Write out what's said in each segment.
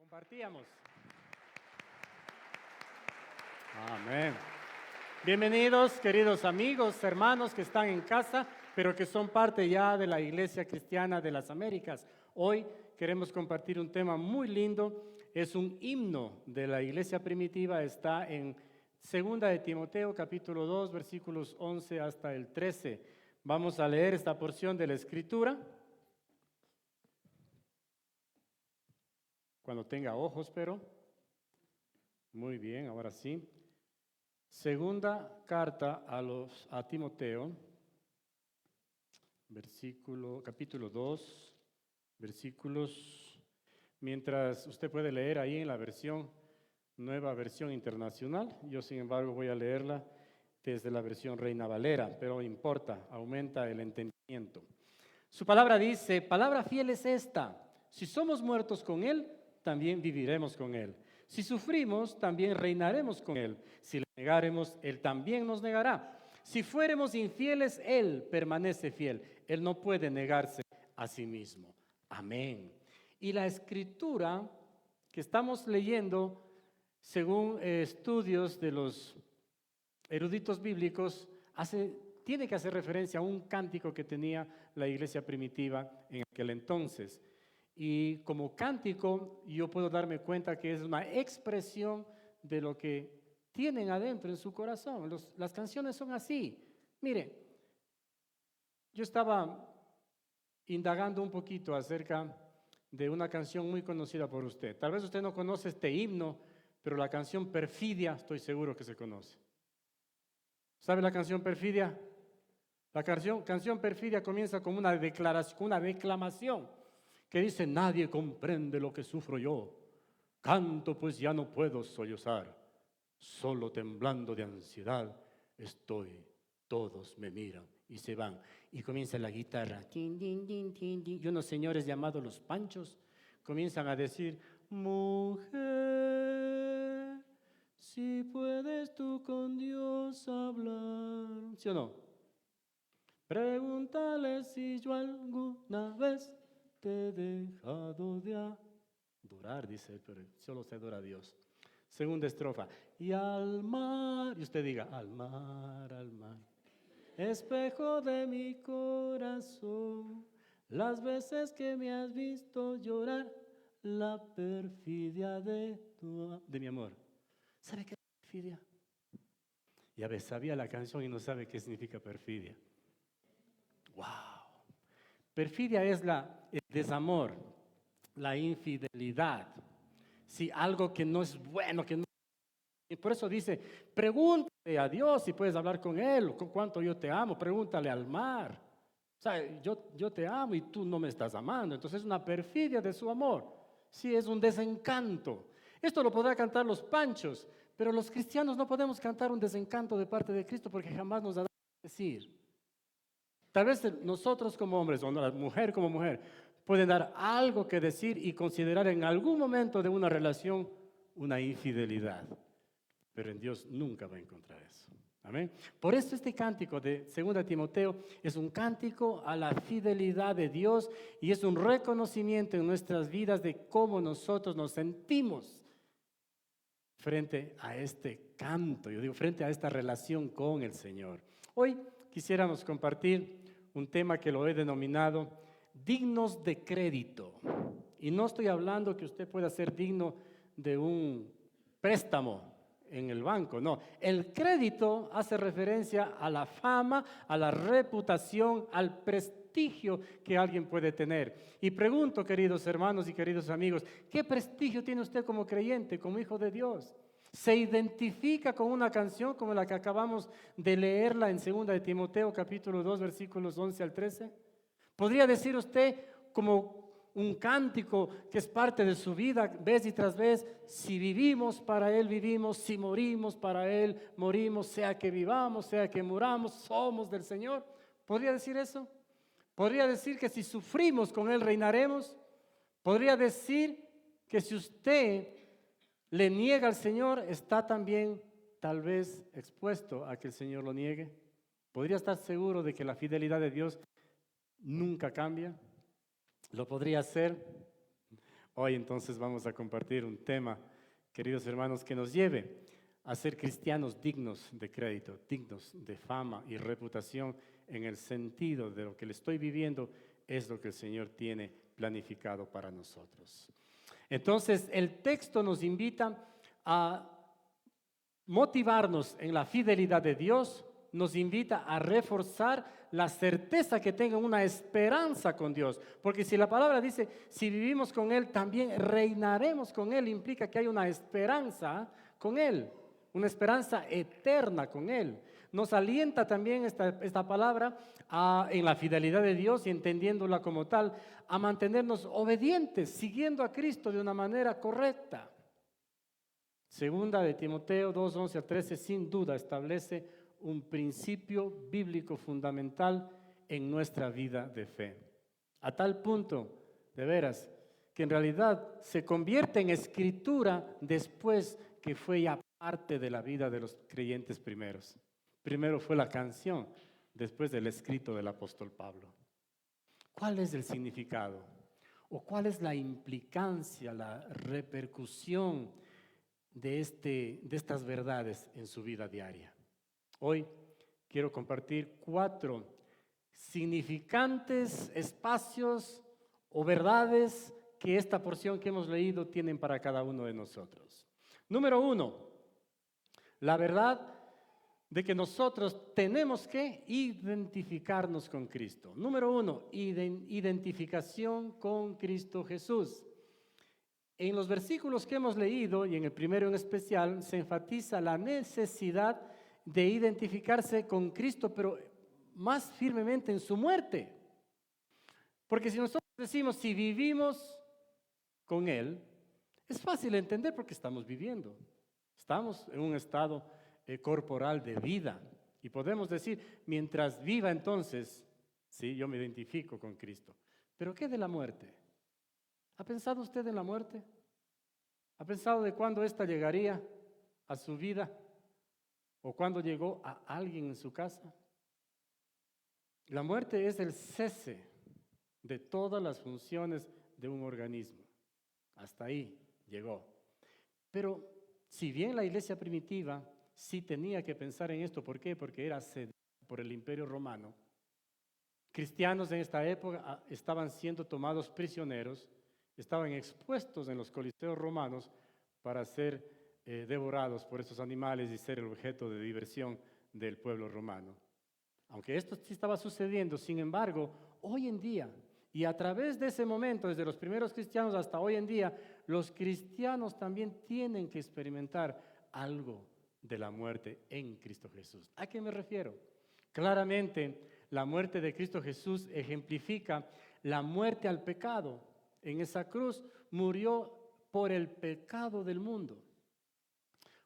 Compartíamos. Amén. Bienvenidos, queridos amigos, hermanos que están en casa, pero que son parte ya de la Iglesia Cristiana de las Américas. Hoy queremos compartir un tema muy lindo. Es un himno de la Iglesia primitiva. Está en 2 de Timoteo, capítulo 2, versículos 11 hasta el 13. Vamos a leer esta porción de la Escritura. Cuando tenga ojos, pero. Muy bien, ahora sí. Segunda carta a Timoteo, capítulo 2, versículos. Mientras usted puede leer ahí en la nueva versión internacional, yo sin embargo voy a leerla desde la versión Reina Valera, pero importa, aumenta el entendimiento. Su palabra dice: palabra fiel es esta: si somos muertos con Él, también viviremos con Él. Si sufrimos, también reinaremos con Él. Si le negáremos, Él también nos negará. Si fuéramos infieles, Él permanece fiel. Él no puede negarse a sí mismo. Amén. Y la escritura que estamos leyendo, según estudios de los eruditos bíblicos, tiene que hacer referencia a un cántico que tenía la iglesia primitiva en aquel entonces. Y como cántico, yo puedo darme cuenta que es una expresión de lo que tienen adentro en su corazón. Las canciones son así. Mire, yo estaba indagando un poquito acerca de una canción muy conocida por usted. Tal vez usted no conoce este himno, pero la canción Perfidia estoy seguro que se conoce. ¿Sabe la canción Perfidia? La canción Perfidia comienza con una declaración, una declamación que dice: nadie comprende lo que sufro yo, canto pues ya no puedo sollozar, solo temblando de ansiedad estoy, todos me miran y se van. Y comienza la guitarra, tin, tin, tin, tin, tin, y unos señores llamados los Panchos comienzan a decir: mujer, si puedes tú con Dios hablar, ¿sí o no? Pregúntale si yo alguna vez te he dejado de adorar, dice, pero solo se adora a Dios. Segunda estrofa: y al mar, y usted diga: al mar, espejo de mi corazón, las veces que me has visto llorar, la perfidia de mi amor. ¿Sabe qué es perfidia? Ya ves, sabía la canción y no sabe qué significa perfidia. ¡Wow! Perfidia es el desamor, la infidelidad. Si algo que no es bueno, y por eso dice: pregúntale a Dios si puedes hablar con Él, con cuánto yo te amo, pregúntale al mar. O sea, yo te amo y tú no me estás amando. Entonces es una perfidia de su amor. Sí, es un desencanto. Esto lo podrá cantar los Panchos, pero los cristianos no podemos cantar un desencanto de parte de Cristo porque jamás nos ha dado a decir. Tal vez nosotros como hombres o la mujer como mujer pueden dar algo que decir y considerar en algún momento de una relación una infidelidad, pero en Dios nunca va a encontrar eso. Amén. Por eso este cántico de 2 Timoteo es un cántico a la fidelidad de Dios y es un reconocimiento en nuestras vidas de cómo nosotros nos sentimos frente a este canto, yo digo, frente a esta relación con el Señor. Hoy quisiéramos compartir un tema que lo he denominado dignos de crédito. Y no estoy hablando que usted pueda ser digno de un préstamo en el banco, no. El crédito hace referencia a la fama, a la reputación, al prestigio que alguien puede tener. Y pregunto, queridos hermanos y queridos amigos, ¿qué prestigio tiene usted como creyente, como hijo de Dios? ¿Se identifica con una canción como la que acabamos de leerla en 2 de Timoteo, capítulo 2, versículos 11 al 13? ¿Podría decir usted como un cántico que es parte de su vida, vez y tras vez: si vivimos, para Él vivimos; si morimos, para Él morimos; sea que vivamos, sea que muramos, somos del Señor? ¿Podría decir eso? ¿Podría decir que si sufrimos, con Él reinaremos? ¿Podría decir que si usted le niega al Señor, está también tal vez expuesto a que el Señor lo niegue? ¿Podría estar seguro de que la fidelidad de Dios nunca cambia? ¿Lo podría hacer? Hoy entonces vamos a compartir un tema, queridos hermanos, que nos lleve a ser cristianos dignos de crédito, dignos de fama y reputación, en el sentido de lo que le estoy viviendo es lo que el Señor tiene planificado para nosotros. Entonces, el texto nos invita a motivarnos en la fidelidad de Dios, nos invita a reforzar la certeza que tengan una esperanza con Dios. Porque si la palabra dice, si vivimos con Él, también reinaremos con Él, implica que hay una esperanza con Él, una esperanza eterna con Él. Nos alienta también esta palabra en la fidelidad de Dios y entendiéndola como tal, a mantenernos obedientes, siguiendo a Cristo de una manera correcta. Segunda de Timoteo 2, 11 a 13, sin duda establece un principio bíblico fundamental en nuestra vida de fe. A tal punto, de veras, que en realidad se convierte en escritura después que fue ya parte de la vida de los creyentes primeros. Primero fue la canción, después del escrito del apóstol Pablo. ¿Cuál es el significado? ¿O cuál es la implicancia, la repercusión de estas verdades en su vida diaria? Hoy quiero compartir 4 significantes espacios o verdades que esta porción que hemos leído tienen para cada uno de nosotros. Número 1, la verdad de que nosotros tenemos que identificarnos con Cristo. Número 1, identificación con Cristo Jesús. En los versículos que hemos leído, y en el primero en especial, se enfatiza la necesidad de identificarse con Cristo, pero más firmemente en su muerte. Porque si nosotros decimos, si vivimos con Él, es fácil entender porque estamos viviendo. Estamos en un estado corporal de vida. Y podemos decir, mientras viva entonces, sí, yo me identifico con Cristo. ¿Pero qué de la muerte? ¿Ha pensado usted en la muerte? ¿Ha pensado de cuándo ésta llegaría a su vida? ¿O cuándo llegó a alguien en su casa? La muerte es el cese de todas las funciones de un organismo. Hasta ahí llegó. Pero si bien la iglesia primitiva sí tenía que pensar en esto, ¿por qué? Porque era asediada por el Imperio Romano. Cristianos en esta época estaban siendo tomados prisioneros, estaban expuestos en los coliseos romanos para ser devorados por estos animales y ser el objeto de diversión del pueblo romano. Aunque esto sí estaba sucediendo, sin embargo, hoy en día, y a través de ese momento, desde los primeros cristianos hasta hoy en día, los cristianos también tienen que experimentar algo de la muerte en Cristo Jesús. ¿A qué me refiero? Claramente, la muerte de Cristo Jesús ejemplifica la muerte al pecado. En esa cruz murió por el pecado del mundo.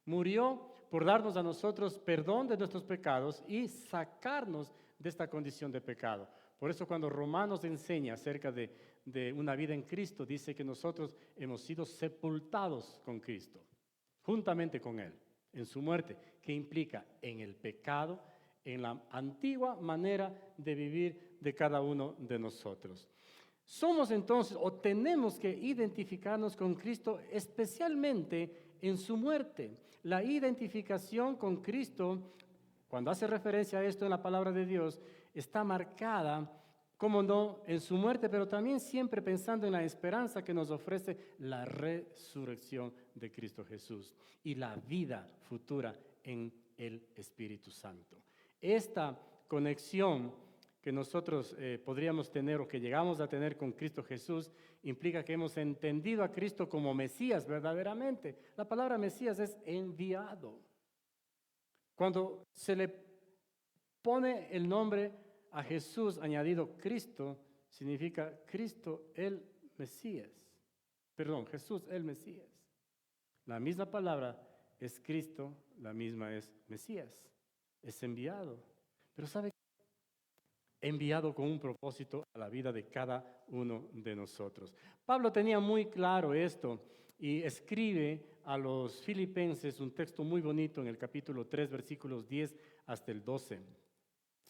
Murió por darnos a nosotros perdón de nuestros pecados y sacarnos de esta condición de pecado. Por eso cuando Romanos enseña acerca de una vida en Cristo, dice que nosotros hemos sido sepultados con Cristo, juntamente con Él, en su muerte, que implica en el pecado, en la antigua manera de vivir de cada uno de nosotros. Somos entonces, o tenemos que identificarnos con Cristo, especialmente en su muerte. La identificación con Cristo, cuando hace referencia a esto en la palabra de Dios, está marcada, como no, en su muerte, pero también siempre pensando en la esperanza que nos ofrece la resurrección de Cristo Jesús y la vida futura en el Espíritu Santo. Esta conexión que nosotros podríamos tener o que llegamos a tener con Cristo Jesús implica que hemos entendido a Cristo como Mesías verdaderamente. La palabra Mesías es enviado. Cuando se le pone el nombre a Jesús añadido Cristo, significa Cristo el Mesías. Perdón, Jesús el Mesías. La misma palabra es Cristo, la misma es Mesías. Es enviado. Pero ¿sabe? Enviado con un propósito a la vida de cada uno de nosotros. Pablo tenía muy claro esto y escribe a los filipenses un texto muy bonito en el capítulo 3, versículos 10 hasta el 12.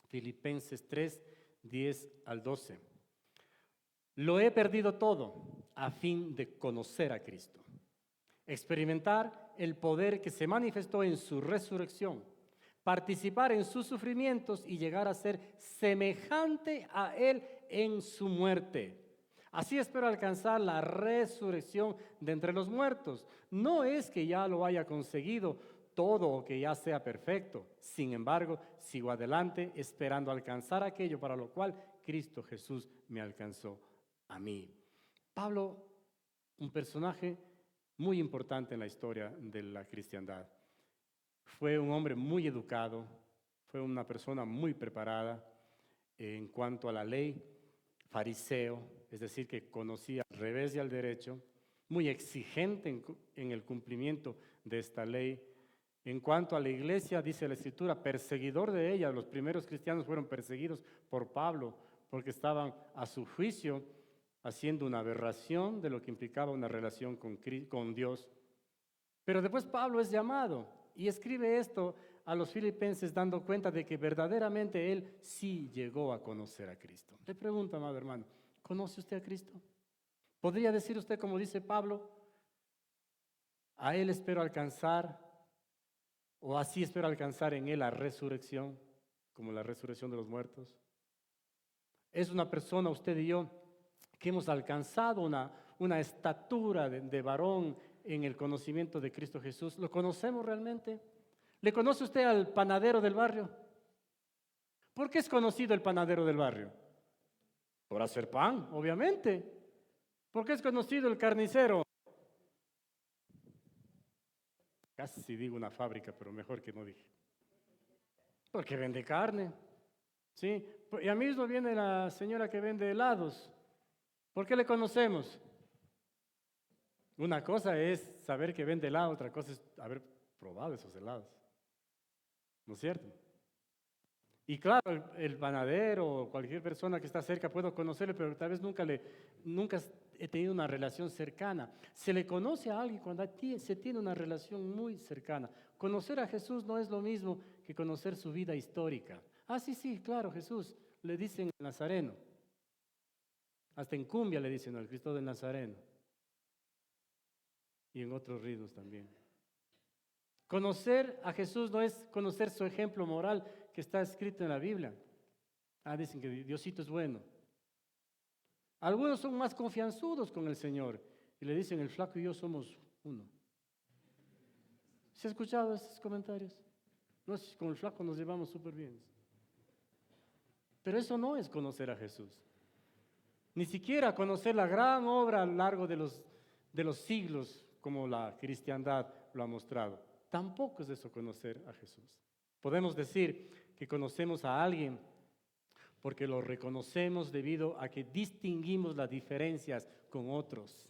Filipenses 3, 10 al 12. Lo he perdido todo a fin de conocer a Cristo, experimentar el poder que se manifestó en su resurrección, participar en sus sufrimientos y llegar a ser semejante a Él en su muerte. Así espero alcanzar la resurrección de entre los muertos. No es que ya lo haya conseguido todo o que ya sea perfecto. Sin embargo, sigo adelante esperando alcanzar aquello para lo cual Cristo Jesús me alcanzó a mí. Pablo, un personaje muy importante en la historia de la cristiandad. Fue un hombre muy educado, fue una persona muy preparada en cuanto a la ley, fariseo, es decir, que conocía al revés y al derecho, muy exigente en el cumplimiento de esta ley. En cuanto a la iglesia, dice la Escritura, perseguidor de ella. Los primeros cristianos fueron perseguidos por Pablo porque estaban a su juicio haciendo una aberración de lo que implicaba una relación con Dios. Pero después Pablo es llamado y escribe esto a los filipenses dando cuenta de que verdaderamente él sí llegó a conocer a Cristo. Le pregunto, amado hermano, ¿conoce usted a Cristo? ¿Podría decir usted, como dice Pablo, a Él espero alcanzar, o así espero alcanzar en Él la resurrección, como la resurrección de los muertos? Es una persona, usted y yo, que hemos alcanzado una estatura de varón en el conocimiento de Cristo Jesús. ¿Lo conocemos realmente? ¿Le conoce usted al panadero del barrio? ¿Por qué es conocido el panadero del barrio? Por hacer pan, obviamente. ¿Por qué es conocido el carnicero? Casi digo una fábrica, pero mejor que no dije. Porque vende carne. ¿Sí? Y a mí mismo viene la señora que vende helados. ¿Por qué le conocemos? Una cosa es saber que vende helado, otra cosa es haber probado esos helados. ¿No es cierto? Y claro, el panadero o cualquier persona que está cerca puedo conocerle, pero tal vez nunca he tenido una relación cercana. Se le conoce a alguien cuando se tiene una relación muy cercana. Conocer a Jesús no es lo mismo que conocer su vida histórica. Ah, sí, claro, Jesús, le dicen el Nazareno. Hasta en cumbia le dicen al Cristo del Nazareno. Y en otros ritmos también. Conocer a Jesús no es conocer su ejemplo moral que está escrito en la Biblia. Ah, dicen que Diosito es bueno. Algunos son más confianzudos con el Señor y le dicen, el flaco y yo somos uno. ¿Se ha escuchado esos comentarios? No, con el flaco nos llevamos súper bien. Pero eso no es conocer a Jesús. Ni siquiera conocer la gran obra a lo largo de los siglos, como la cristiandad lo ha mostrado. Tampoco es eso conocer a Jesús. Podemos decir que conocemos a alguien porque lo reconocemos debido a que distinguimos las diferencias con otros.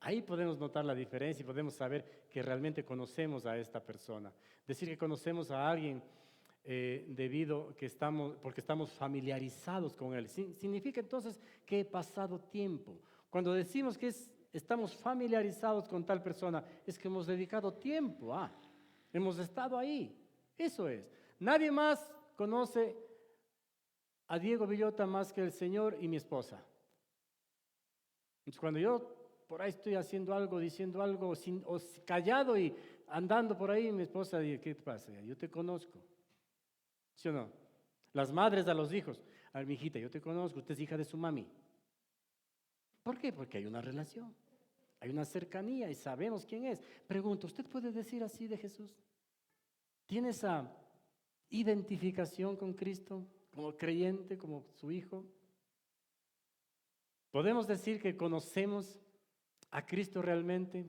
Ahí podemos notar la diferencia y podemos saber que realmente conocemos a esta persona. Decir que conocemos a alguien porque estamos familiarizados con él. Significa entonces que he pasado tiempo. Cuando decimos que estamos familiarizados con tal persona, es que hemos dedicado tiempo. Hemos estado ahí. Eso es. Nadie más conoce a Diego Villota más que el Señor y mi esposa. Entonces, cuando yo por ahí estoy haciendo algo, diciendo algo, o callado y andando por ahí, mi esposa dice, ¿qué te pasa? Yo te conozco. ¿Sí o no? Las madres a los hijos, a ver, mi hijita, yo te conozco, usted es hija de su mami. ¿Por qué? Porque hay una relación, hay una cercanía y sabemos quién es. Pregunto, ¿usted puede decir así de Jesús? ¿Tiene esa identificación con Cristo como creyente, como su hijo? ¿Podemos decir que conocemos a Cristo realmente?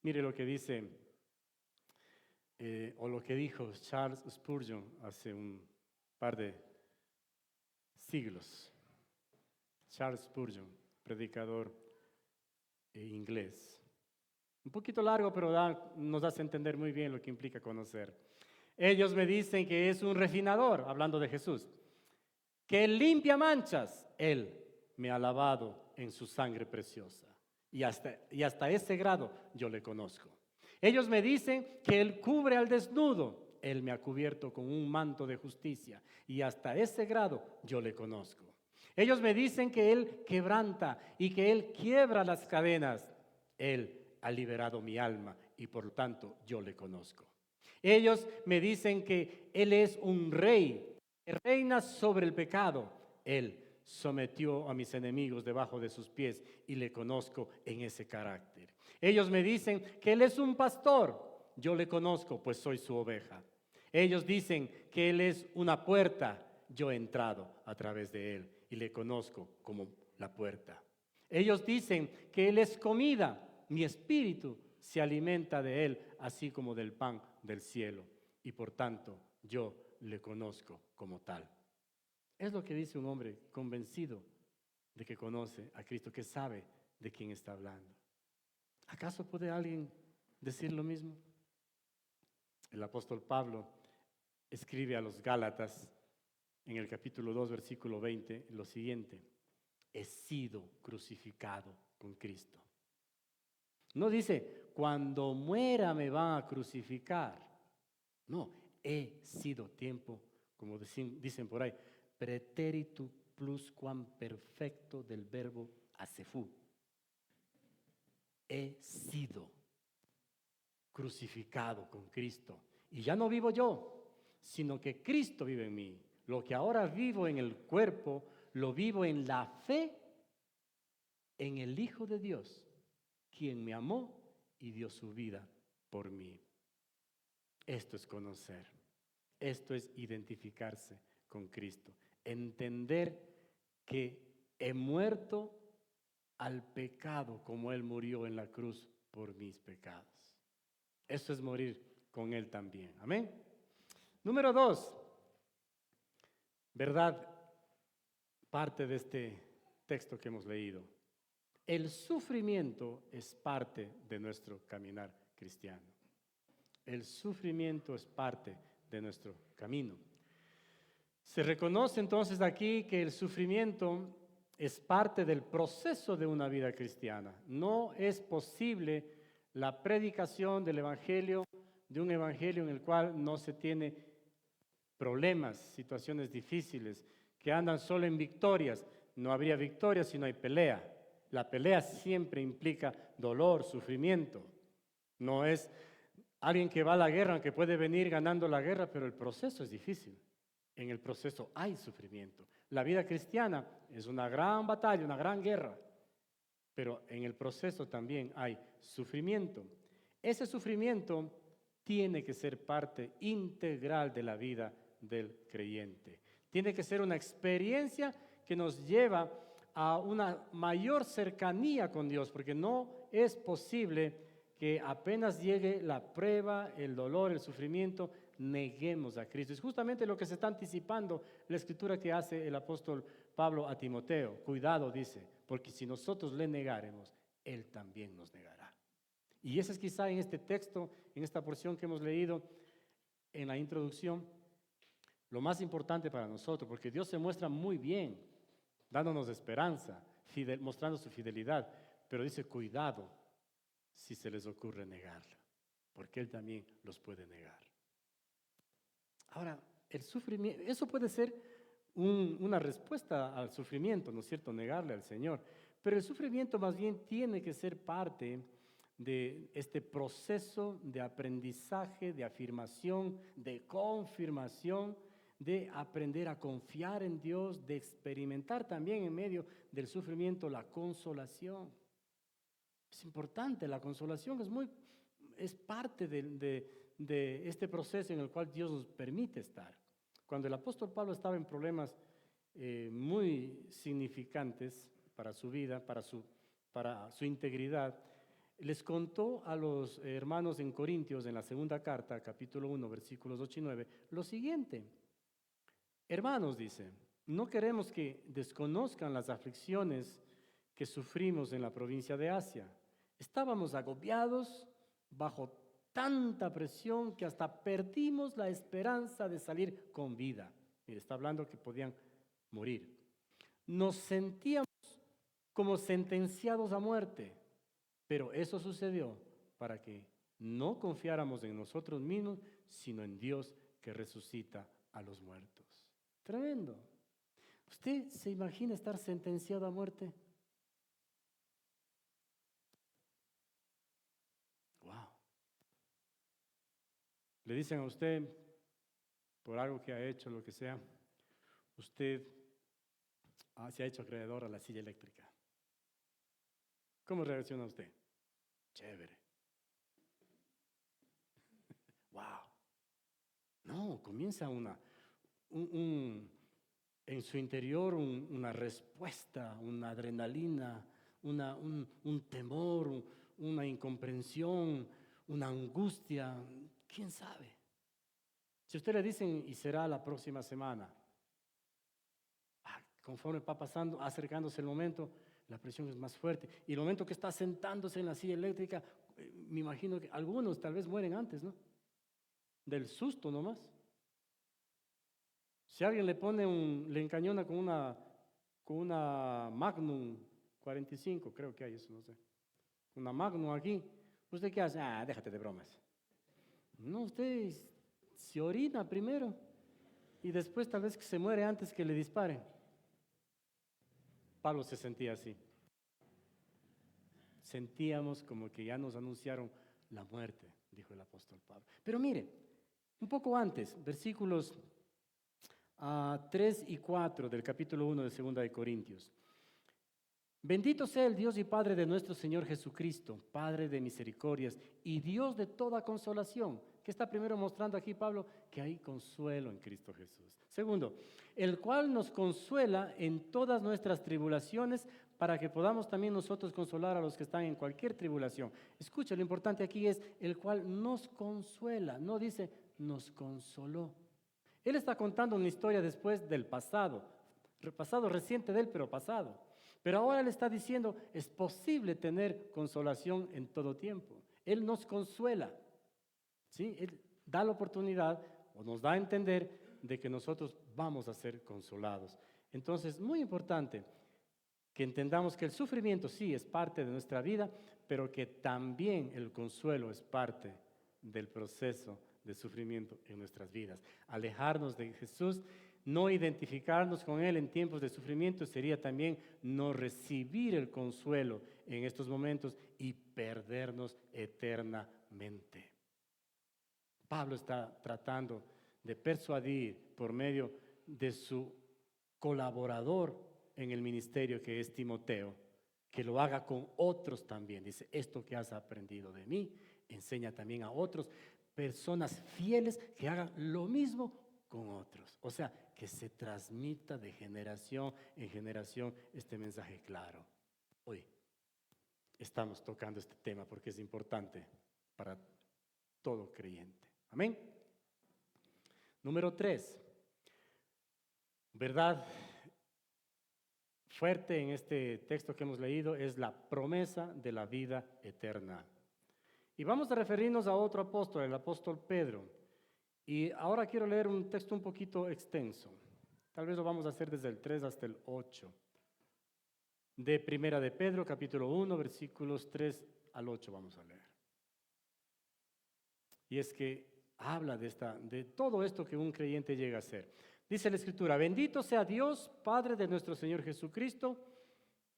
Mire lo que dice, o lo que dijo Charles Spurgeon hace un par de siglos. Charles Spurgeon, predicador inglés. Un poquito largo, pero nos hace entender muy bien lo que implica conocer. Ellos me dicen que es un refinador, hablando de Jesús, que limpia manchas. Él me ha lavado en su sangre preciosa. Y hasta ese grado yo le conozco. Ellos me dicen que Él cubre al desnudo. Él me ha cubierto con un manto de justicia. Y hasta ese grado yo le conozco. Ellos me dicen que Él quebranta y que Él quiebra las cadenas. Él ha liberado mi alma y por lo tanto yo le conozco. Ellos me dicen que Él es un rey, que reina sobre el pecado. Él sometió a mis enemigos debajo de sus pies y le conozco en ese carácter. Ellos me dicen que Él es un pastor. Yo le conozco, pues soy su oveja. Ellos dicen que Él es una puerta. Yo he entrado a través de Él y le conozco como la puerta. Ellos dicen que Él es comida. Mi espíritu se alimenta de Él, así como del pan del cielo. Y por tanto, yo le conozco como tal. Es lo que dice un hombre convencido de que conoce a Cristo, que sabe de quién está hablando. ¿Acaso puede alguien decir lo mismo? El apóstol Pablo escribe a los Gálatas en el capítulo 2, versículo 20, lo siguiente: he sido crucificado con Cristo. No dice, cuando muera me van a crucificar. No, he sido tiempo, como dicen por ahí, pretérito pluscuamperfecto del verbo acefú. He sido crucificado con Cristo. Y ya no vivo yo, sino que Cristo vive en mí. Lo que ahora vivo en el cuerpo, lo vivo en la fe en el Hijo de Dios, quien me amó y dio su vida por mí. Esto es conocer, esto es identificarse con Cristo, entender que he muerto al pecado como Él murió en la cruz por mis pecados. Eso es morir con Él también. Amén. Número 2, verdad, parte de este texto que hemos leído. El sufrimiento es parte de nuestro caminar cristiano. El sufrimiento es parte de nuestro camino. Se reconoce entonces aquí que el sufrimiento es parte del proceso de una vida cristiana. No es posible la predicación del evangelio, de un evangelio en el cual no se tiene problemas, situaciones difíciles, que andan solo en victorias. No habría victoria si no hay pelea. La pelea siempre implica dolor, sufrimiento. No es alguien que va a la guerra, que puede venir ganando la guerra, pero el proceso es difícil. En el proceso hay sufrimiento. La vida cristiana es una gran batalla, una gran guerra, pero en el proceso también hay sufrimiento. Ese sufrimiento tiene que ser parte integral de la vida del creyente. Tiene que ser una experiencia que nos lleva a una mayor cercanía con Dios, porque no es posible que apenas llegue la prueba, el dolor, el sufrimiento, neguemos a Cristo. Es justamente lo que se está anticipando la escritura que hace el apóstol Pablo a Timoteo. Cuidado, dice, porque si nosotros le negaremos, Él también nos negará. Y ese es quizá en este texto, en esta porción que hemos leído en la introducción, lo más importante para nosotros, porque Dios se muestra muy bien, dándonos esperanza, mostrando su fidelidad, pero dice, cuidado si se les ocurre negarlo, porque Él también los puede negar. Ahora, el sufrimiento, eso puede ser una respuesta al sufrimiento, ¿no es cierto?, negarle al Señor, pero el sufrimiento más bien tiene que ser parte de este proceso de aprendizaje, de afirmación, de confirmación, de aprender a confiar en Dios, de experimentar también en medio del sufrimiento la consolación. Es importante, la consolación es parte de este proceso en el cual Dios nos permite estar. Cuando el apóstol Pablo estaba en problemas muy significantes para su vida, para su integridad, les contó a los hermanos en Corintios, en la segunda carta, capítulo 1, versículos 8 y 9, lo siguiente. Hermanos, dice, no queremos que desconozcan las aflicciones que sufrimos en la provincia de Asia. Estábamos agobiados bajo tanta presión que hasta perdimos la esperanza de salir con vida. Mire, está hablando que podían morir. Nos sentíamos como sentenciados a muerte, pero eso sucedió para que no confiáramos en nosotros mismos, sino en Dios que resucita a los muertos. Tremendo. ¿Usted se imagina estar sentenciado a muerte? Wow. Le dicen a usted, por algo que ha hecho, lo que sea, usted se ha hecho acreedor a la silla eléctrica. ¿Cómo reacciona usted? Chévere. Wow. No, comienza en su interior una respuesta, una adrenalina, un temor, una incomprensión, una angustia. ¿Quién sabe? Si usted le dicen y será la próxima semana, conforme va pasando, acercándose el momento, la presión es más fuerte. Y el momento que está sentándose en la silla eléctrica, me imagino que algunos tal vez mueren antes, ¿no? Del susto nomás. Si alguien le encañona con una Magnum 45, creo que hay eso, no sé. Una Magnum aquí. ¿Usted qué hace? Déjate de bromas. No, usted se orina primero y después tal vez que se muere antes que le disparen. Pablo se sentía así. Sentíamos como que ya nos anunciaron la muerte, dijo el apóstol Pablo. Pero mire, un poco antes, versículos 3 y 4 del capítulo 1 de 2 de Corintios. Bendito sea el Dios y Padre de nuestro Señor Jesucristo, Padre de misericordias y Dios de toda consolación. ¿Qué está primero mostrando aquí Pablo? Que hay consuelo en Cristo Jesús. Segundo, el cual nos consuela en todas nuestras tribulaciones para que podamos también nosotros consolar a los que están en cualquier tribulación. Escucha, lo importante aquí es el cual nos consuela, no dice nos consoló. Él está contando una historia después del pasado reciente de él, pero pasado. Pero ahora él está diciendo, es posible tener consolación en todo tiempo. Él nos consuela, ¿sí? Él da la oportunidad o nos da a entender de que nosotros vamos a ser consolados. Entonces, muy importante que entendamos que el sufrimiento sí es parte de nuestra vida, pero que también el consuelo es parte del proceso de sufrimiento en nuestras vidas. Alejarnos de Jesús, no identificarnos con Él en tiempos de sufrimiento sería también no recibir el consuelo en estos momentos y perdernos eternamente. Pablo está tratando de persuadir por medio de su colaborador en el ministerio que es Timoteo, que lo haga con otros también. Dice, esto que has aprendido de mí, enseña también a otros, personas fieles que hagan lo mismo con otros. O sea, que se transmita de generación en generación este mensaje claro. Hoy estamos tocando este tema porque es importante para todo creyente. Amén. Número 3, verdad fuerte en este texto que hemos leído es la promesa de la vida eterna. Y vamos a referirnos a otro apóstol, el apóstol Pedro. Y ahora quiero leer un texto un poquito extenso. Tal vez lo vamos a hacer desde el 3 hasta el 8. De Primera de Pedro, capítulo 1, versículos 3 al 8 vamos a leer. Y es que habla de todo esto que un creyente llega a ser. Dice la Escritura, bendito sea Dios, Padre de nuestro Señor Jesucristo,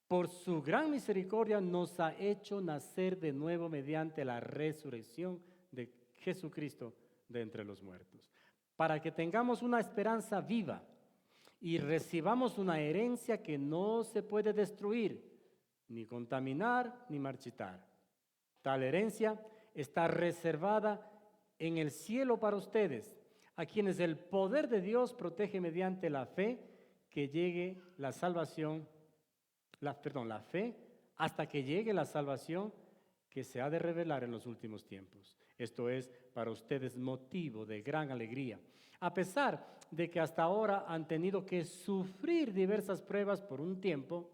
por su gran misericordia nos ha hecho nacer de nuevo mediante la resurrección de Jesucristo de entre los muertos, para que tengamos una esperanza viva y recibamos una herencia que no se puede destruir, ni contaminar, ni marchitar. Tal herencia está reservada en el cielo para ustedes, a quienes el poder de Dios protege mediante la fe que llegue la salvación, la fe hasta que llegue la salvación que se ha de revelar en los últimos tiempos. Esto es para ustedes motivo de gran alegría, a pesar de que hasta ahora han tenido que sufrir diversas pruebas por un tiempo.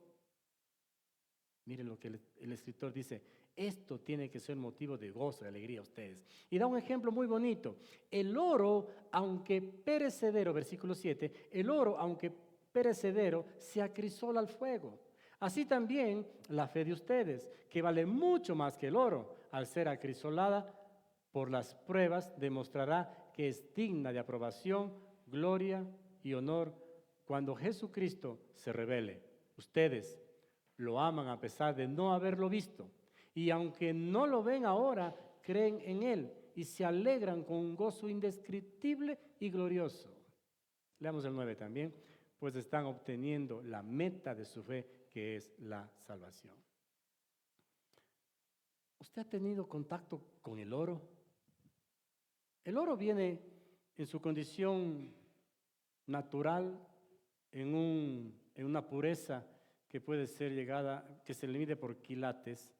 Miren lo que el escritor dice, esto tiene que ser motivo de gozo y alegría a ustedes. Y da un ejemplo muy bonito. El oro, aunque perecedero, versículo 7, el oro, aunque perecedero, se acrisola al fuego. Así también la fe de ustedes, que vale mucho más que el oro, al ser acrisolada por las pruebas, demostrará que es digna de aprobación, gloria y honor cuando Jesucristo se revele, ustedes lo aman a pesar de no haberlo visto. Y aunque no lo ven ahora, creen en Él y se alegran con un gozo indescriptible y glorioso. Leamos el 9 también. Pues están obteniendo la meta de su fe, que es la salvación. ¿Usted ha tenido contacto con el oro? El oro viene en su condición natural, en una pureza que puede ser llegada, que se le mide por quilates,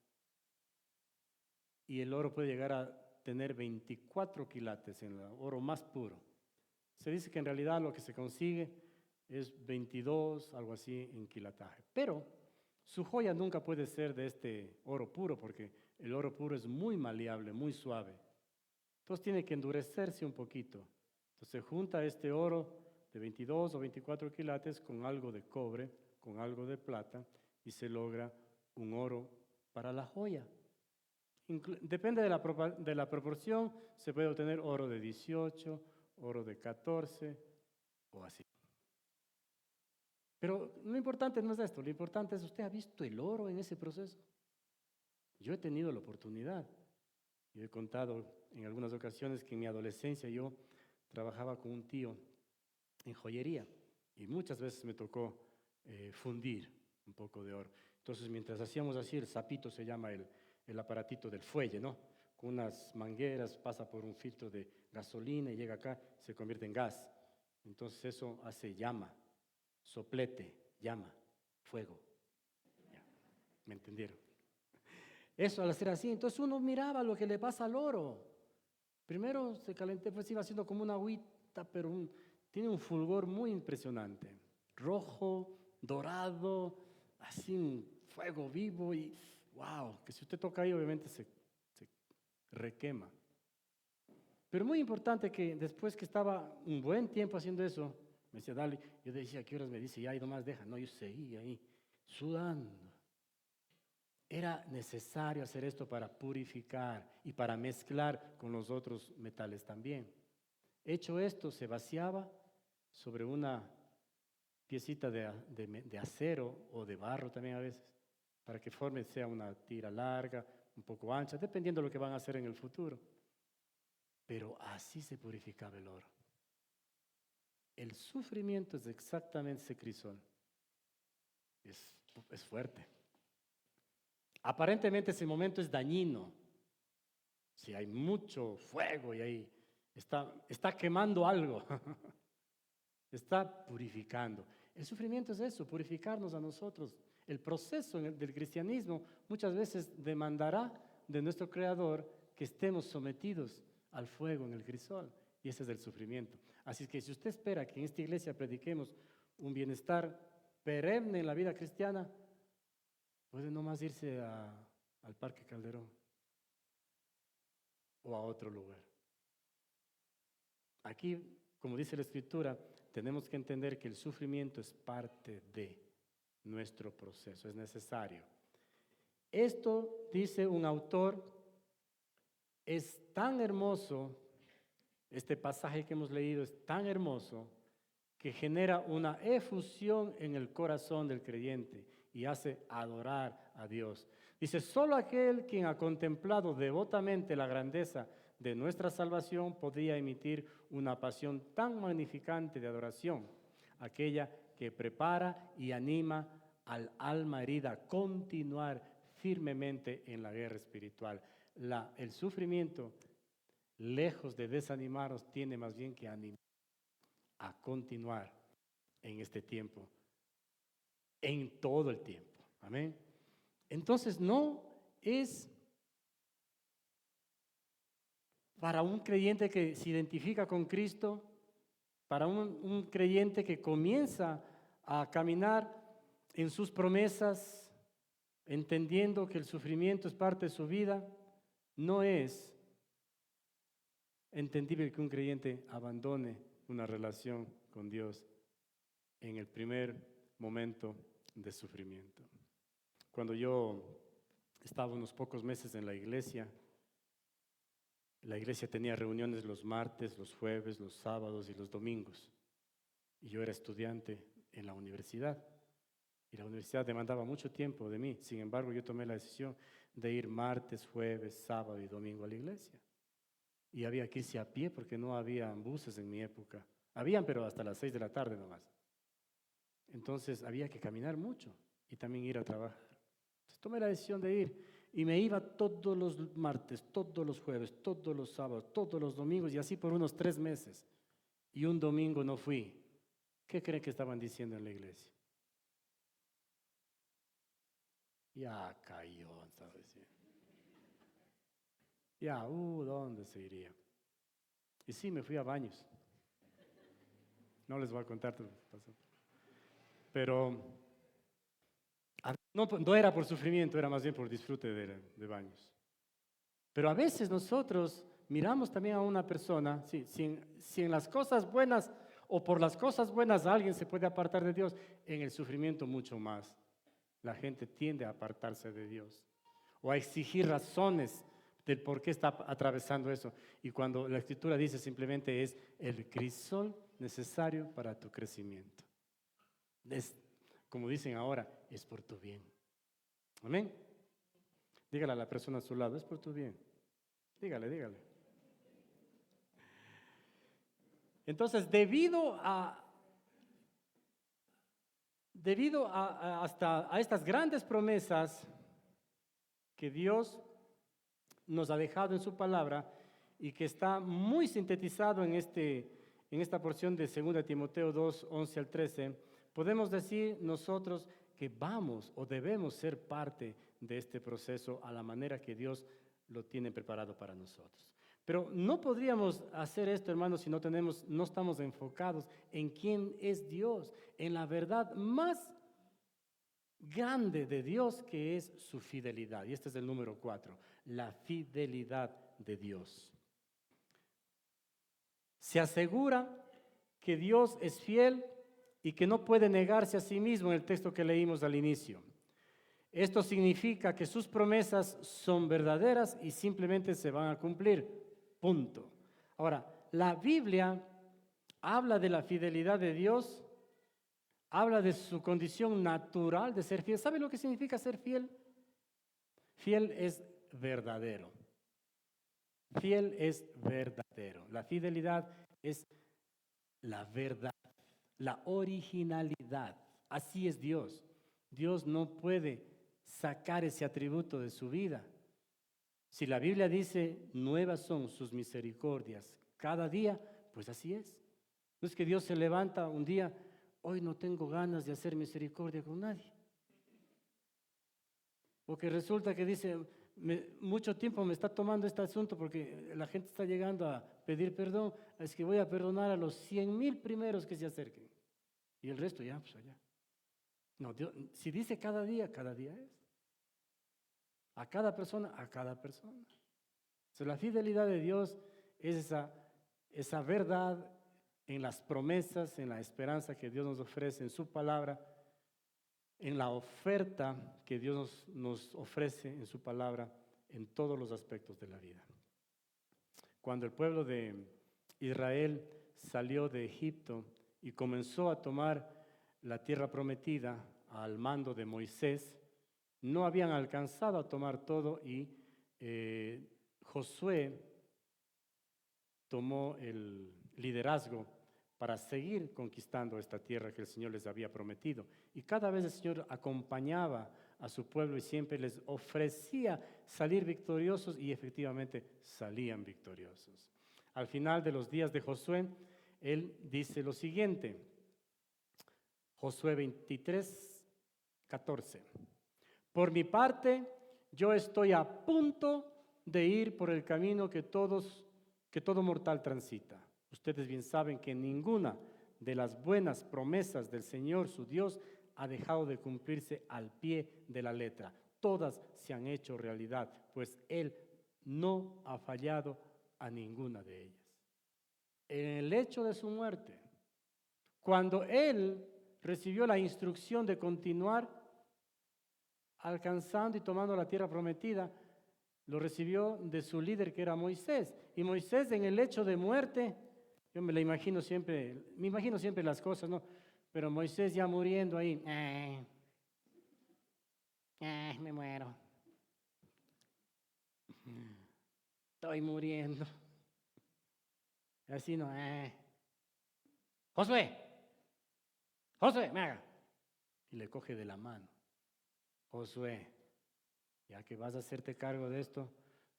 y el oro puede llegar a tener 24 quilates en el oro más puro. Se dice que en realidad lo que se consigue es 22, algo así, en quilataje. Pero su joya nunca puede ser de este oro puro, porque el oro puro es muy maleable, muy suave. Entonces tiene que endurecerse un poquito. Entonces junta este oro de 22 o 24 quilates con algo de cobre, con algo de plata, y se logra un oro para la joya. Depende de la proporción, se puede obtener oro de 18, oro de 14 o así. Pero lo importante no es esto, lo importante es, ¿usted ha visto el oro en ese proceso? Yo he tenido la oportunidad. Yo he contado en algunas ocasiones que en mi adolescencia yo trabajaba con un tío en joyería y muchas veces me tocó fundir un poco de oro. Entonces, mientras hacíamos así, el sapito se llama el aparatito del fuelle, ¿no? Con unas mangueras, pasa por un filtro de gasolina y llega acá, se convierte en gas. Entonces eso hace llama, soplete, llama, fuego. Ya, ¿me entendieron? Eso al hacer así, entonces uno miraba lo que le pasa al oro. Primero se calentó, pues iba haciendo como una agüita, pero tiene un fulgor muy impresionante. Rojo, dorado, así un fuego vivo y wow, que si usted toca ahí obviamente se requema. Pero muy importante que después que estaba un buen tiempo haciendo eso, me decía, dale, yo decía, ¿a qué horas me dice? Ya, y nomás deja. No, yo seguía ahí, sudando. Era necesario hacer esto para purificar y para mezclar con los otros metales también. Hecho esto, se vaciaba sobre una piecita de acero o de barro también a veces, para que sea una tira larga, un poco ancha, dependiendo de lo que van a hacer en el futuro. Pero así se purificaba el oro. El sufrimiento es exactamente ese crisol. Es fuerte. Aparentemente ese momento es dañino. Si hay mucho fuego y ahí está quemando algo, está purificando. El sufrimiento es eso, purificarnos a nosotros. El proceso del cristianismo muchas veces demandará de nuestro Creador que estemos sometidos al fuego en el crisol, y ese es el sufrimiento. Así que si usted espera que en esta iglesia prediquemos un bienestar perenne en la vida cristiana, puede nomás irse al Parque Calderón o a otro lugar. Aquí, como dice la Escritura, tenemos que entender que el sufrimiento es parte de nuestro proceso, es necesario. Esto, dice un autor, es tan hermoso, este pasaje que hemos leído es tan hermoso que genera una efusión en el corazón del creyente y hace adorar a Dios. Dice, solo aquel quien ha contemplado devotamente la grandeza de nuestra salvación podría emitir una pasión tan magnificante de adoración, aquella que prepara y anima al alma herida a continuar firmemente en la guerra espiritual. El sufrimiento, lejos de desanimarnos, tiene más bien que animar a continuar en este tiempo, en todo el tiempo. Amén. Entonces no es para un creyente que se identifica con Cristo, para un creyente que comienza a caminar en sus promesas, entendiendo que el sufrimiento es parte de su vida, no es entendible que un creyente abandone una relación con Dios en el primer momento de sufrimiento. Cuando yo estaba unos pocos meses en la iglesia tenía reuniones los martes, los jueves, los sábados y los domingos. Y yo era estudiante en la universidad. Y la universidad demandaba mucho tiempo de mí. Sin embargo, yo tomé la decisión de ir martes, jueves, sábado y domingo a la iglesia. Y había que irse a pie porque no había buses en mi época. Habían, pero hasta las 6 de la tarde nomás. Entonces había que caminar mucho y también ir a trabajar. Entonces tomé la decisión de ir y me iba todos los martes, todos los jueves, todos los sábados, todos los domingos y así por unos 3 meses. Y un domingo no fui. ¿Qué creen que estaban diciendo en la iglesia? Ya cayó, ¿sabes? Ya, ¿dónde se iría? Y sí, me fui a baños. No les voy a contar todo lo que pasó. Pero no era por sufrimiento, era más bien por disfrute de baños. Pero a veces nosotros miramos también a una persona, si en las cosas buenas o por las cosas buenas alguien se puede apartar de Dios, en el sufrimiento mucho más. La gente tiende a apartarse de Dios o a exigir razones del por qué está atravesando eso. Y cuando la Escritura dice simplemente es el crisol necesario para tu crecimiento. Como dicen ahora, es por tu bien. Amén. Dígale a la persona a su lado, es por tu bien. Dígale. Entonces, debido a estas grandes promesas que Dios nos ha dejado en su palabra y que está muy sintetizado en esta porción de 2 Timoteo 2, 11 al 13, podemos decir nosotros que vamos o debemos ser parte de este proceso a la manera que Dios lo tiene preparado para nosotros. Pero no podríamos hacer esto, hermanos, si no estamos enfocados en quién es Dios, en la verdad más grande de Dios, que es su fidelidad. Y este es el número 4, la fidelidad de Dios. Se asegura que Dios es fiel y que no puede negarse a sí mismo en el texto que leímos al inicio. Esto significa que sus promesas son verdaderas y simplemente se van a cumplir. Punto. Ahora, la Biblia habla de la fidelidad de Dios, habla de su condición natural de ser fiel. ¿Sabe lo que significa ser fiel? Fiel es verdadero. Fiel es verdadero. La fidelidad es la verdad, la originalidad. Así es Dios. Dios no puede sacar ese atributo de su vida. Si la Biblia dice, nuevas son sus misericordias cada día, pues así es. No es que Dios se levanta un día, hoy no tengo ganas de hacer misericordia con nadie. O que resulta que dice, mucho tiempo me está tomando este asunto porque la gente está llegando a pedir perdón, es que voy a perdonar a los 100,000 primeros que se acerquen. Y el resto ya, pues allá. No, Dios, si dice cada día es. A cada persona, a cada persona. Entonces, la fidelidad de Dios es esa verdad en las promesas, en la esperanza que Dios nos ofrece en su palabra, en la oferta que Dios nos ofrece en su palabra en todos los aspectos de la vida. Cuando el pueblo de Israel salió de Egipto y comenzó a tomar la tierra prometida al mando de Moisés, no habían alcanzado a tomar todo y Josué tomó el liderazgo para seguir conquistando esta tierra que el Señor les había prometido. Y cada vez el Señor acompañaba a su pueblo y siempre les ofrecía salir victoriosos y efectivamente salían victoriosos. Al final de los días de Josué, él dice lo siguiente, Josué 23, 14. Por mi parte, yo estoy a punto de ir por el camino que todo mortal transita. Ustedes bien saben que ninguna de las buenas promesas del Señor, su Dios, ha dejado de cumplirse al pie de la letra. Todas se han hecho realidad, pues Él no ha fallado a ninguna de ellas. En el hecho de su muerte, cuando Él recibió la instrucción de continuar alcanzando y tomando la tierra prometida, lo recibió de su líder que era Moisés. Y Moisés en el hecho de muerte, yo me imagino siempre las cosas, ¿no? Pero Moisés ya muriendo ahí, me muero. Estoy muriendo. Así no, Josué, me haga. Y le coge de la mano. Josué, ya que vas a hacerte cargo de esto,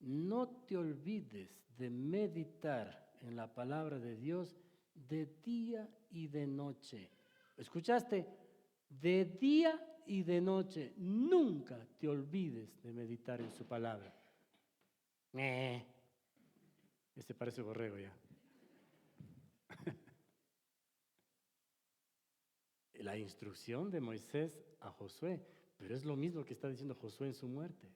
no te olvides de meditar en la palabra de Dios de día y de noche. ¿Escuchaste? De día y de noche. Nunca te olvides de meditar en su palabra. Este parece borrego ya. La instrucción de Moisés a Josué, pero es lo mismo que está diciendo Josué en su muerte.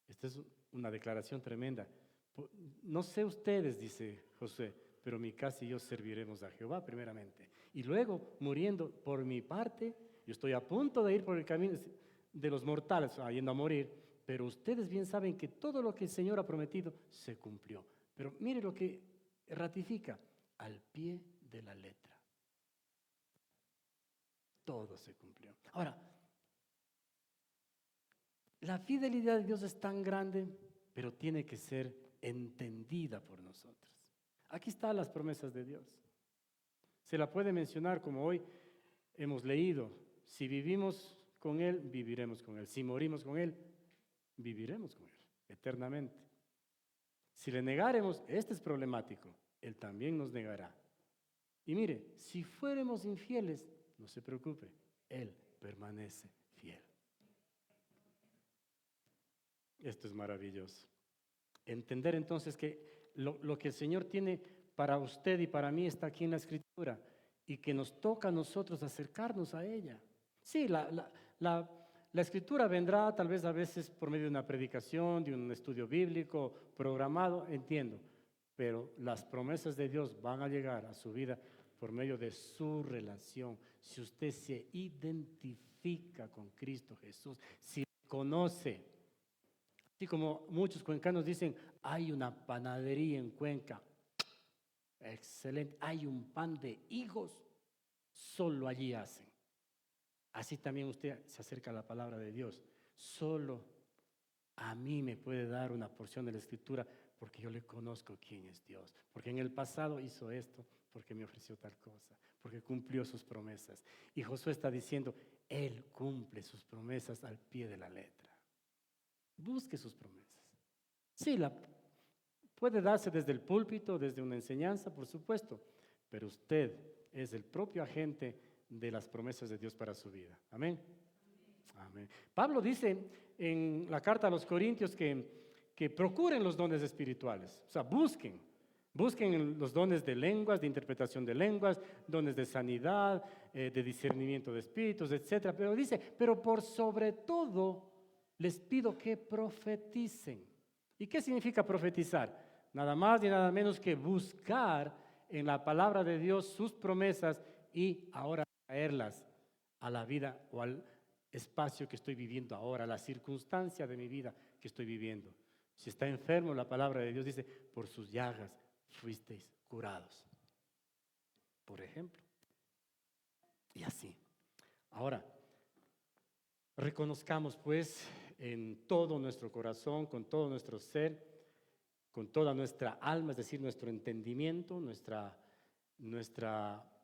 Esta es una declaración tremenda. No sé ustedes, dice Josué, pero mi casa y yo serviremos a Jehová primeramente. Y luego, muriendo por mi parte, yo estoy a punto de ir por el camino de los mortales, yendo a morir, pero ustedes bien saben que todo lo que el Señor ha prometido se cumplió. Pero mire lo que ratifica, al pie de la letra. Todo se cumplió. Ahora, la fidelidad de Dios es tan grande, pero tiene que ser entendida por nosotros. Aquí están las promesas de Dios. Se la puede mencionar como hoy hemos leído. Si vivimos con Él, viviremos con Él. Si morimos con Él, viviremos con Él eternamente. Si le negáremos, este es problemático. Él también nos negará. Y mire, si fuéramos infieles, no se preocupe, Él permanece fiel. Esto es maravilloso. Entender entonces que lo que el Señor tiene para usted y para mí está aquí en la Escritura y que nos toca a nosotros acercarnos a ella. Sí, la Escritura vendrá tal vez a veces por medio de una predicación, de un estudio bíblico programado, entiendo, pero las promesas de Dios van a llegar a su vida por medio de su relación. Si usted se identifica con Cristo Jesús, si conoce, así como muchos cuencanos dicen, hay una panadería en Cuenca, excelente, hay un pan de higos, solo allí hacen. Así también usted se acerca a la palabra de Dios. Solo a mí me puede dar una porción de la Escritura porque yo le conozco quién es Dios. Porque en el pasado hizo esto, porque me ofreció tal cosa, porque cumplió sus promesas. Y Josué está diciendo, Él cumple sus promesas al pie de la letra. Busque sus promesas. Sí, puede darse desde el púlpito, desde una enseñanza, por supuesto, pero usted es el propio agente de las promesas de Dios para su vida. Amén. Amén. Pablo dice en la carta a los Corintios que procuren los dones espirituales, o sea, busquen los dones de lenguas, de interpretación de lenguas, dones de sanidad, de discernimiento de espíritus, etc. Pero dice, pero por sobre todo les pido que profeticen. ¿Y qué significa profetizar? Nada más y nada menos que buscar en la palabra de Dios sus promesas y ahora traerlas a la vida o al espacio que estoy viviendo ahora, a la circunstancia de mi vida que estoy viviendo. Si está enfermo, la palabra de Dios dice, por sus llagas fuisteis curados. Por ejemplo. Y así. Ahora, reconozcamos pues en todo nuestro corazón, con todo nuestro ser, con toda nuestra alma, es decir, nuestro entendimiento, nuestra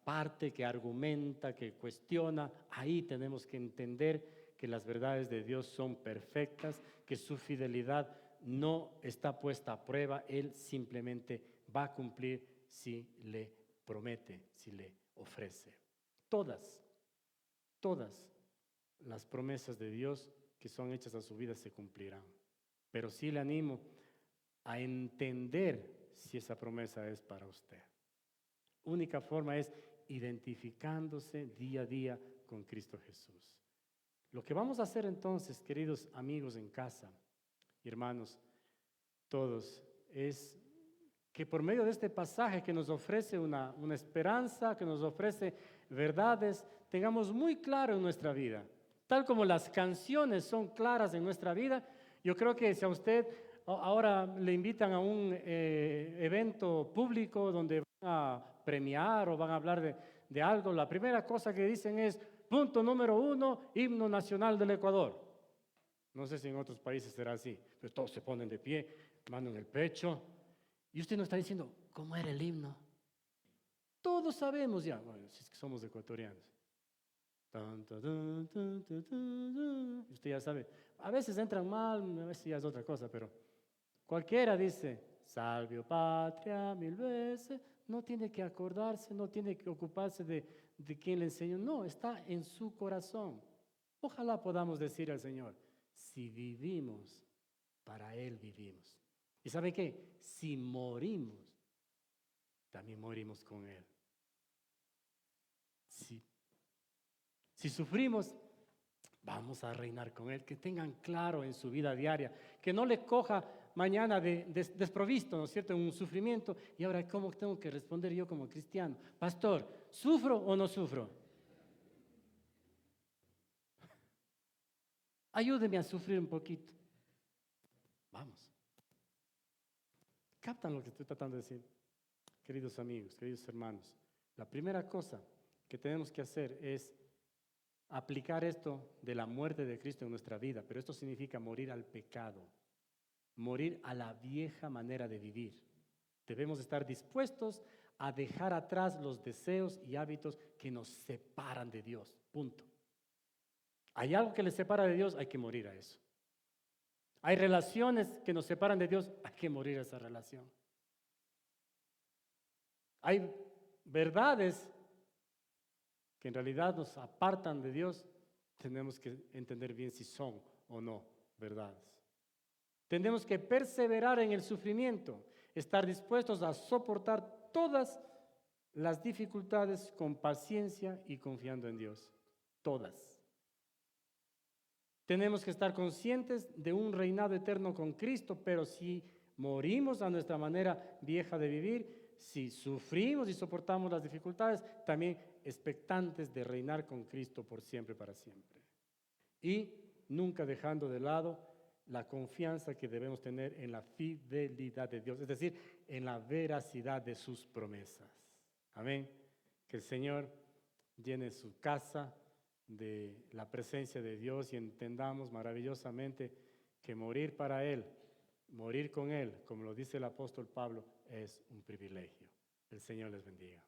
parte que argumenta, que cuestiona, ahí tenemos que entender que las verdades de Dios son perfectas, que su fidelidad no está puesta a prueba, Él simplemente va a cumplir si le promete, si le ofrece. Todas las promesas de Dios que son hechas a su vida se cumplirán. Pero sí le animo a entender si esa promesa es para usted. Única forma es identificándose día a día con Cristo Jesús. Lo que vamos a hacer entonces, queridos amigos en casa, hermanos, todos, es que por medio de este pasaje que nos ofrece una esperanza, que nos ofrece verdades, tengamos muy claro en nuestra vida. Tal como las canciones son claras en nuestra vida, yo creo que si a usted ahora le invitan a un evento público donde van a premiar o van a hablar de algo, la primera cosa que dicen es, punto número 1, himno nacional del Ecuador. No sé si en otros países será así, pero todos se ponen de pie, mano en el pecho, y usted nos está diciendo, ¿cómo era el himno? Todos sabemos ya, bueno, si es que somos ecuatorianos. Tan, tan, tan, tan, tan, tan. Usted ya sabe, a veces entran mal, a veces ya es otra cosa, pero cualquiera dice, salve patria 1000 veces, no tiene que acordarse, no tiene que ocuparse de quién le enseñó, no, está en su corazón. Ojalá podamos decir al Señor, si vivimos, para Él vivimos. ¿Y sabe qué? Si morimos, también morimos con Él. Si sufrimos, vamos a reinar con Él. Que tengan claro en su vida diaria, que no le coja mañana desprovisto, ¿no es cierto?, en un sufrimiento. Y ahora, ¿cómo tengo que responder yo como cristiano? Pastor, ¿sufro o no sufro? Ayúdeme a sufrir un poquito. Vamos. ¿Captan lo que estoy tratando de decir? Queridos amigos, queridos hermanos, la primera cosa que tenemos que hacer es aplicar esto de la muerte de Cristo en nuestra vida, pero esto significa morir al pecado, morir a la vieja manera de vivir. Debemos estar dispuestos a dejar atrás los deseos y hábitos que nos separan de Dios, punto. Hay algo que les separa de Dios, hay que morir a eso. Hay relaciones que nos separan de Dios, hay que morir a esa relación. Hay verdades que en realidad nos apartan de Dios, tenemos que entender bien si son o no verdades. Tenemos que perseverar en el sufrimiento, estar dispuestos a soportar todas las dificultades con paciencia y confiando en Dios. Todas. Tenemos que estar conscientes de un reinado eterno con Cristo, pero si morimos a nuestra manera vieja de vivir, si sufrimos y soportamos las dificultades, también expectantes de reinar con Cristo por siempre, para siempre. Y nunca dejando de lado la confianza que debemos tener en la fidelidad de Dios, es decir, en la veracidad de sus promesas. Amén. Que el Señor llene su casa de la presencia de Dios y entendamos maravillosamente que morir para Él, morir con Él, como lo dice el apóstol Pablo, es un privilegio. El Señor les bendiga.